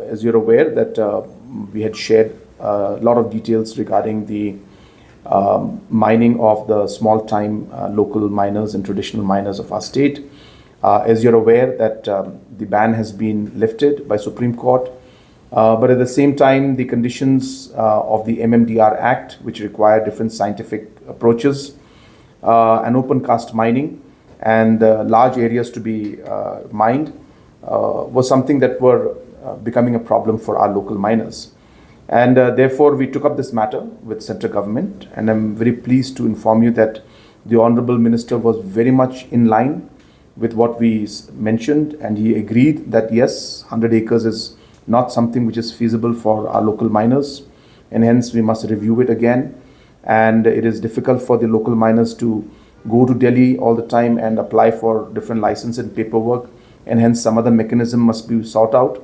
as you're aware, that we had shared a lot of details regarding the mining of the small-time local miners and traditional miners of our state. As you're aware, that the ban has been lifted by Supreme Court, but at the same time, the conditions of the MMDR Act, which require different scientific approaches, and open cast mining, and large areas to be mined, was something that were becoming a problem for our local miners. And therefore, we took up this matter with central government, and I'm very pleased to inform you that the Honorable Minister was very much in line with what we mentioned, and he agreed that yes, 100 acres is not something which is feasible for our local miners, and hence we must review it again. And it is difficult for the local miners to go to Delhi all the time and apply for different license and paperwork, and hence some other mechanism must be sought out.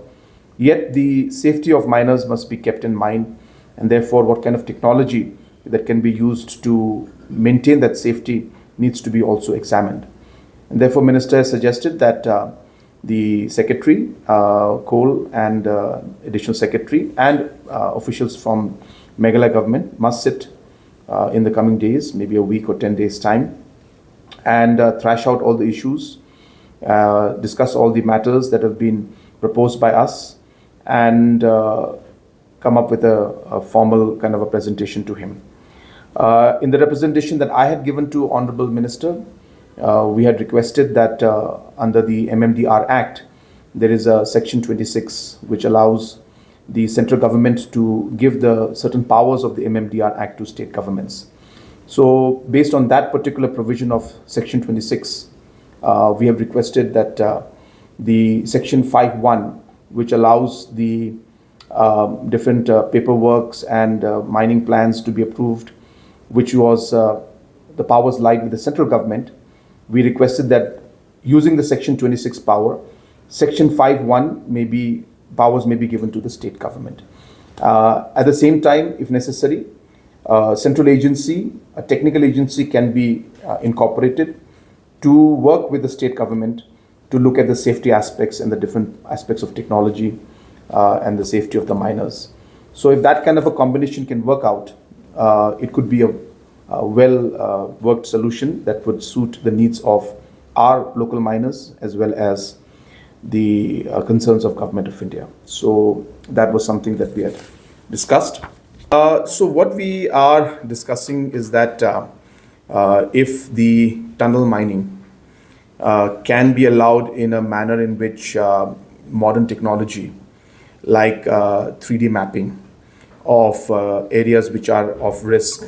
Yet the safety of miners must be kept in mind, and therefore what kind of technology that can be used to maintain that safety needs to be also examined. And therefore Minister has suggested that the Secretary, Coal and Additional Secretary and officials from Meghalaya government must sit in the coming days, maybe a week or 10 days time, and thrash out all the issues, discuss all the matters that have been proposed by us, and come up with a formal kind of a presentation to him. In the representation that I had given to Honorable Minister, we had requested that under the MMDR Act, there is a Section 26 which allows the central government to give the certain powers of the MMDR Act to state governments. So based on that particular provision of Section 26, we have requested that the Section 5.1, which allows the different paperworks and mining plans to be approved, which was the powers lied with the central government, we requested that using the Section 26 power, Section 5.1 powers may be given to the state government. At the same time, if necessary, central agency, a technical agency can be incorporated to work with the state government to look at the safety aspects and the different aspects of technology and the safety of the miners. So if that kind of a combination can work out, it could be a well-worked solution that would suit the needs of our local miners as well as the concerns of Government of India. So that was something that we had discussed. So what we are discussing is that if the tunnel mining can be allowed in a manner in which modern technology like 3D mapping of areas which are of risk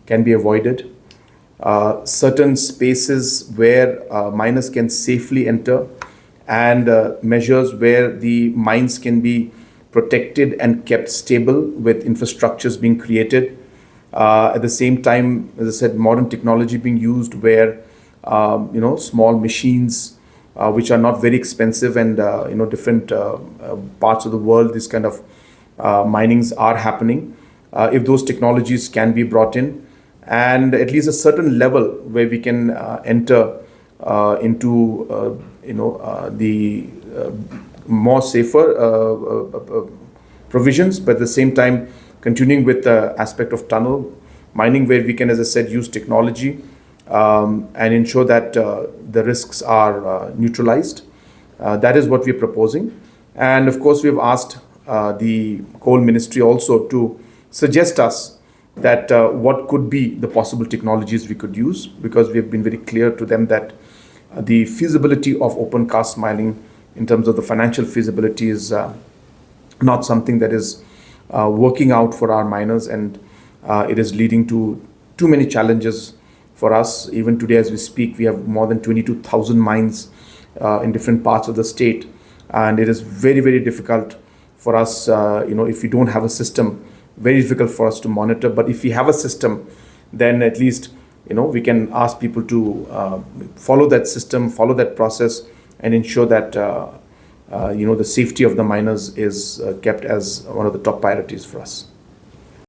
can be avoided. Certain spaces where miners can safely enter, and measures where the mines can be protected and kept stable with infrastructures being created. At the same time, as I said, modern technology being used where small machines which are not very expensive, and different parts of the world these kind of minings are happening. If those technologies can be brought in, and at least a certain level where we can enter into the more safer provisions, but at the same time continuing with the aspect of tunnel mining where we can, as I said, use technology and ensure that the risks are neutralized. That is what we are proposing. And of course, we have asked the Coal Ministry also to suggest us that what could be the possible technologies we could use, because we have been very clear to them that the feasibility of open cast mining in terms of the financial feasibility is not something that is working out for our miners, and it is leading to too many challenges for us. Even today as we speak, we have more than 22,000 mines in different parts of the state, and it is very, very difficult for us, if we don't have a system, very difficult for us to monitor. But if we have a system, then at least we can ask people to follow that system, follow that process, and ensure that the safety of the miners is kept as one of the top priorities for us.